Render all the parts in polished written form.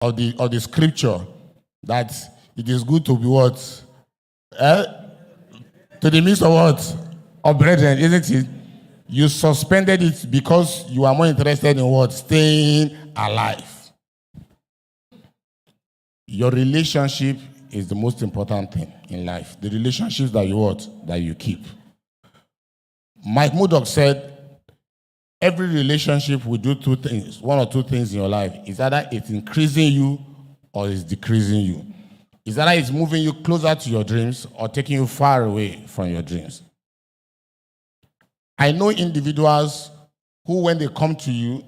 of the scripture that it is good to be what? To the midst of what? Of brethren, isn't it? You suspended it because you are more interested in what? Staying alive. Your relationship is the most important thing in life. The relationships that you what? That you keep. Mike Murdoch said, every relationship will do two things, one or two things in your life. It's either it's increasing you or it's decreasing you. It's either it's moving you closer to your dreams or taking you far away from your dreams. I know individuals who, when they come to you,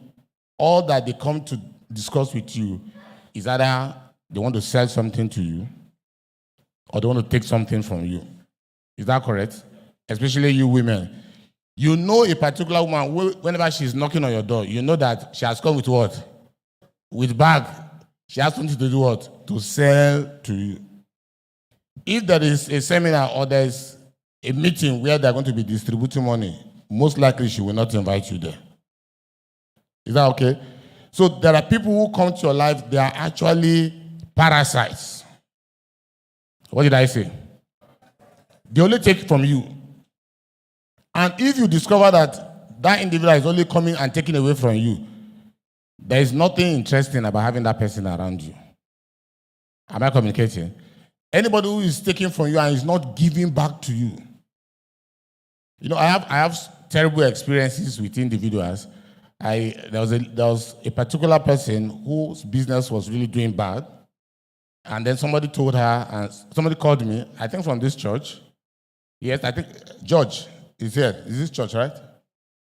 all that they come to discuss with you is either they want to sell something to you or they want to take something from you. Is that correct? Especially you women. You know a particular woman, whenever she's knocking on your door, you know that she has come with what? With bag. She has something to do what? To sell to you. If there is a seminar or there's a meeting where they're going to be distributing money, most likely she will not invite you there. Is that okay? So there are people who come to your life, they are actually parasites. What did I say? They only take from you. And if you discover that that individual is only coming and taking away from you, there is nothing interesting about having that person around you. Am I communicating? Anybody who is taking from you and is not giving back to you. You know, I have terrible experiences with individuals. There was a particular person whose business was really doing bad. And then somebody told her, and somebody called me, I think from this church. Yes, I think George is here. Is this church, right?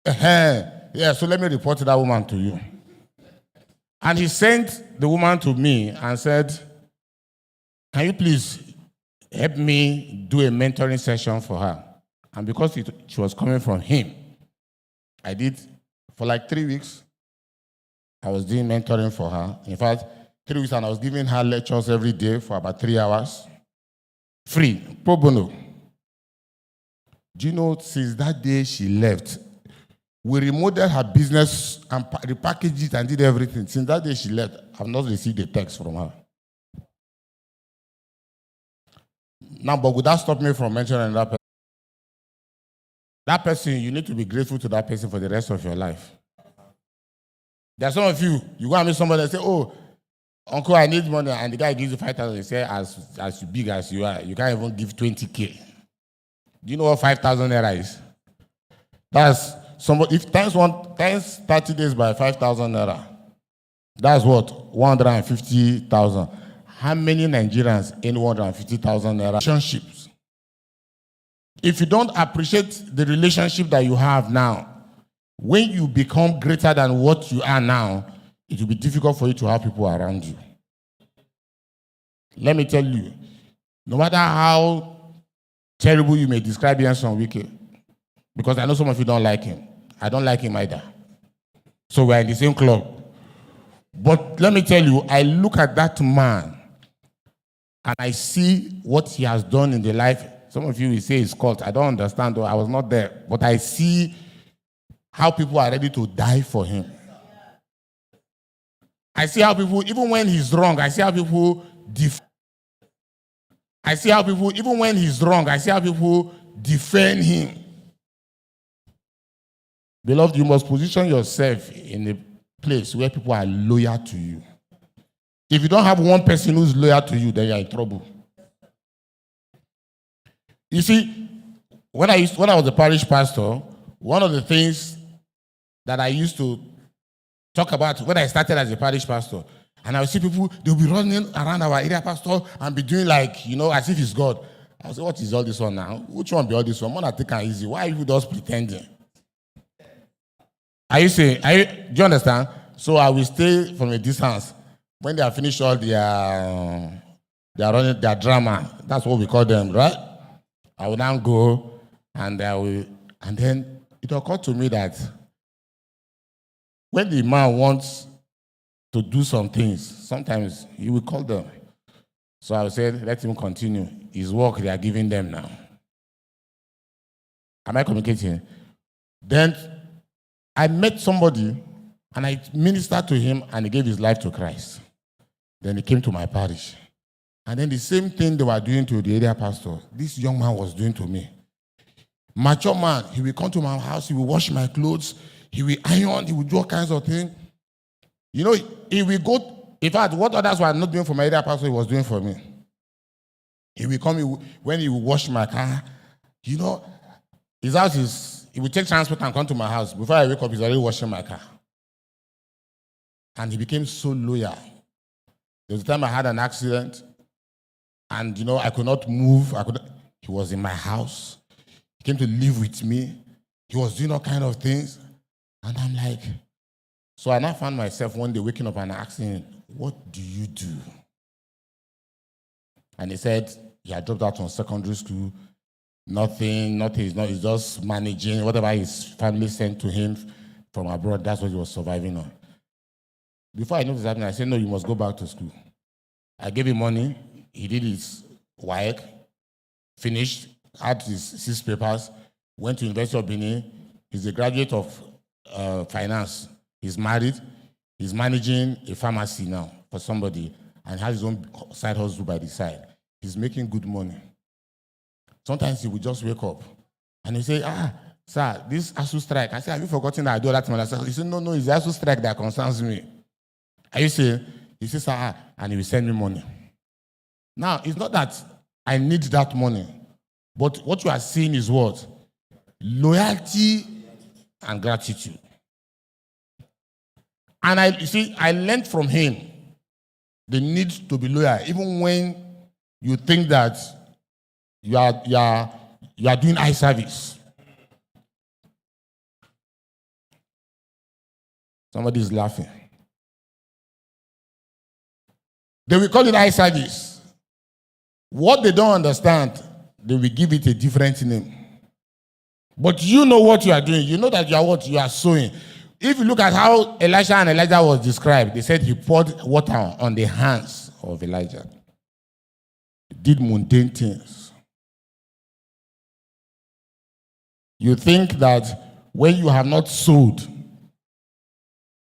Yeah, so let me report that woman to you. And he sent the woman to me and said, can you please help me do a mentoring session for her? And because she was coming from him, I did for like 3 weeks. I was doing mentoring for her. In fact, 3 weeks, and I was giving her lectures every day for about 3 hours. Free, pro bono. Do you know, since that day she left, we remodeled her business and repackaged it and did everything. Since that day she left, I've not received a text from her. Now, but would that stop me from mentioning that person? That person, you need to be grateful to that person for the rest of your life. There are some of you, you go and meet somebody and say, oh, uncle, I need money, and the guy gives you 5,000. He says, as big as you are, you can't even give 20K. Do you know what 5,000 naira is? That's somebody, if times 30 days by 5,000 naira, that's what? 150,000. How many Nigerians in 150,000 naira relationships? If you don't appreciate the relationship that you have now, when you become greater than what you are now, it will be difficult for you to have people around you. Let me tell you, no matter how terrible you may describe Yanson Wike, because I know some of you don't like him. I don't like him either. So we're in the same club. But let me tell you, I look at that man and I see what he has done in the life. Some of you will say it's cult. I don't understand, though. I was not there. But I see how people are ready to die for him. I see how people, even when he's wrong, I see how people even when he's wrong, I see how people defend him. Beloved, you must position yourself in a place where people are loyal to you. If you don't have one person who's loyal to you, then you're in trouble. You see, when I was a parish pastor, one of the things that I used to talk about when I started as a parish pastor, and I would see people, they'll be running around our area pastor and be doing like, you know, as if it's God. I would say, what is all this one now? Which one be all this one? I'm going to take it easy. Why are you just pretending? Do you understand? So I will stay from a distance. When they have finished all they are running their drama, that's what we call them, right? I will now go and then it occurred to me that when the man wants to do some things, sometimes he will call them. So I said, let him continue. His work they are giving them now. Am I communicating? Then I met somebody and I ministered to him and he gave his life to Christ. Then he came to my parish. And then the same thing they were doing to the area pastor, this young man was doing to me. Mature man, he will come to my house, he will wash my clothes, he will iron, he will do all kinds of things. You know, he will go, in fact, what others were not doing for my area pastor, he was doing for me. He will come, when he will wash my car, you know, his house is, he will take transport and come to my house. Before I wake up, he's already washing my car. And he became so loyal. There was a time I had an accident, and, you know, I could not move. He was in my house. He came to live with me. He was doing all kinds of things. And I'm like, so I now found myself one day waking up and asking him, what do you do? And he said he had dropped out from secondary school. Nothing, he's just managing whatever his family sent to him from abroad. That's what he was surviving on. Before I knew this happening, I said, no, you must go back to school. I gave him money. He did his WAEC, finished, had his 6 papers, went to University of Benin. He's a graduate of finance. He's married. He's managing a pharmacy now for somebody and has his own side hustle by the side. He's making good money. Sometimes he would just wake up and he say, sir, this ASU strike. I said, have you forgotten that I do that to myself? He said, no, it's the ASU strike that concerns me. Are you saying? He says, and he will send me money. Now, it's not that I need that money, but what you are seeing is what? Loyalty and gratitude. And I learned from him the need to be loyal, even when you think that you are doing eye service. Somebody is laughing. They will call it eye service. What they don't understand, they will give it a different name. But you know what you are doing. You know that you are what you are sowing. If you look at how Elisha and Elijah was described, they said he poured water on the hands of Elijah. He did mundane things. You think that when you have not sowed,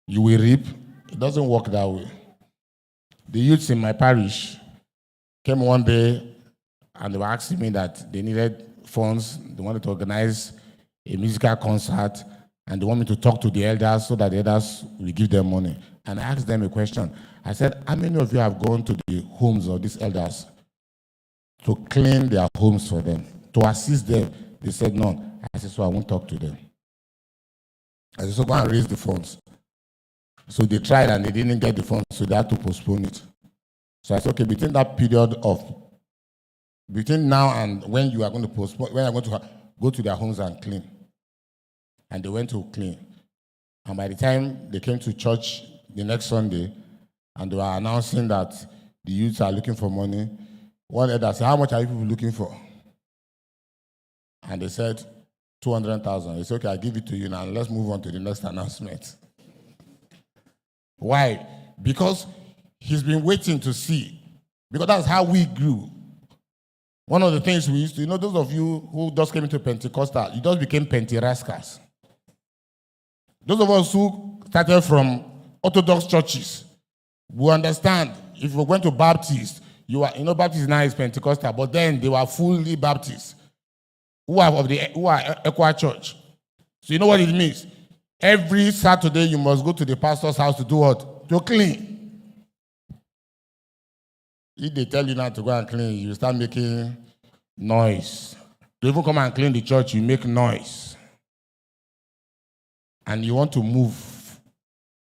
you will reap. It doesn't work that way. The youths in my parish came one day and they were asking me that they needed funds. They wanted to organize a musical concert and they want me to talk to the elders so that the elders will give them money. And I asked them a question. I said, how many of you have gone to the homes of these elders to clean their homes for them, to assist them? They said, none. I said, so I won't talk to them. I said, so go and raise the funds. So they tried and they didn't get the funds, so they had to postpone it. So I said, okay, between that period of, between now and when you are going to postpone, when I'm going to go to their homes and clean. And they went to clean. And by the time they came to church the next Sunday, and they were announcing that the youths are looking for money, one elder said, how much are you people looking for? And they said, 200,000. They said, okay, I'll give it to you now. Let's move on to the next announcement. Why? Because he's been waiting to see. Because that's how we grew. One of the things we used to, those of you who just came into Pentecostal, you just became Penterascas. Those of us who started from Orthodox churches, we understand. If we went to Baptist, Baptist now is Pentecostal, but then they were fully Baptist, who are Equa Church. So you know what it means? Every Saturday you must go to the pastor's house to do what? To clean. If they tell you not to go and clean, you start making noise. To even come and clean the church, you make noise. And you want to move